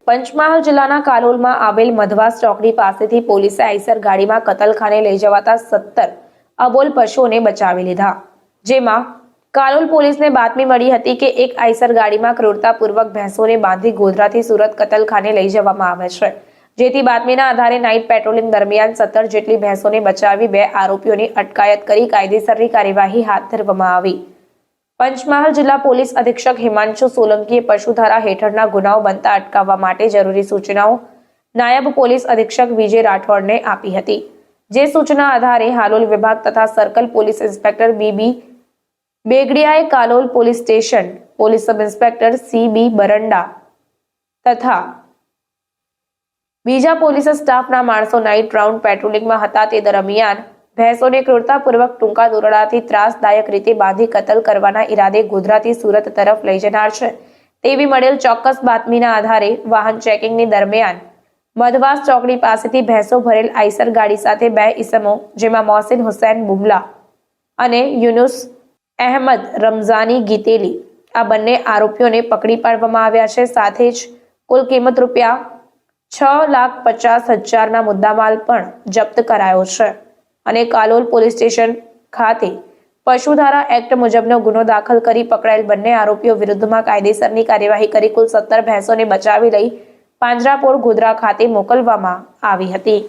પંચમહાલ જિલ્લાના કાલોલમાં આવેલ મધવાસ ચોકડી પાસેથી પોલીસે આઈસર ગાડીમાં કતલખાને લઈ જવાતા 17 અબોલ પશુઓને બચાવી લીધા। જેમાં કાલોલ પોલીસને બાતમી મળી હતી કે એક આઈસર ગાડીમાં ક્રૂરતાપૂર્વક ભેંસોને બાંધી ગોધરાથી સુરત કતલખાને લઈ જવામાં આવે છે। જેથી બાતમીના આધારે નાઇટ પેટ્રોલિંગ દરમિયાન 17 જેટલી ભેંસોને બચાવી 2 આરોપીઓની અટકાયત કરી કાયદેસરની કાર્યવાહી હાથ ધરવામાં આવી। પંચમહાલ જિલ્લા પોલીસ અધિક્ષક હિમાંશુ સોલંકીએ પશુધારા હેઠળના ગુનાઓ બનતા અટકાવવા માટે જરૂરી સૂચનાઓ નાયબ પોલીસ અધિક્ષક વિજય રાઠોડને આપી હતી। જે સૂચના આધારે હાલોલ વિભાગ તથા સર્કલ પોલીસ ઇન્સ્પેક્ટર બીબી બેગડિયાએ Kalol police station police sub inspector C B Baranda તથા બીજા પોલીસ સ્ટાફના માણસો નાઇટ રાઉન્ડ પેટ્રોલિંગમાં હતા। તે દરમિયાન ભેંસોને ક્રૂરતાપૂર્વક ટૂંકા દોરડાથી ત્રાસદાયક રીતે બાંધી કતલ કરવાના ઈરાદે ગોધરાથી સુરત તરફ લઈ જનાર છે તેવી મળેલ ચોક્કસ બાતમીના આધારે વાહન ચેકિંગની દરમિયાન મધવાસ ચોકડી પાસેથી ભેંસો ભરેલ આઈસર ગાડી સાથે 2 ઈસમો જેમાં મોહસિન હુસૈન બુમલા અને યુનુસ અહેમદ રમઝાની ગીતેલી આ બંને આરોપીઓને પકડી પાડવામાં આવ્યા છે। સાથે જ કુલ કિંમત રૂપિયા 6,50,000 મુદ્દામાલ પણ જપ્ત કરાયો છે અને કાલોલ પોલીસ સ્ટેશન ખાતે પશુધારા એક્ટ મુજબનો ગુનો દાખલ કરી પકડાયેલ બંને આરોપીઓ વિરુદ્ધમાં કાયદેસરની કાર્યવાહી કરી કુલ 17 ભેંસોને બચાવી લઈ પાંજરાપોળ ગોધરા ખાતે મોકલવામાં આવી હતી।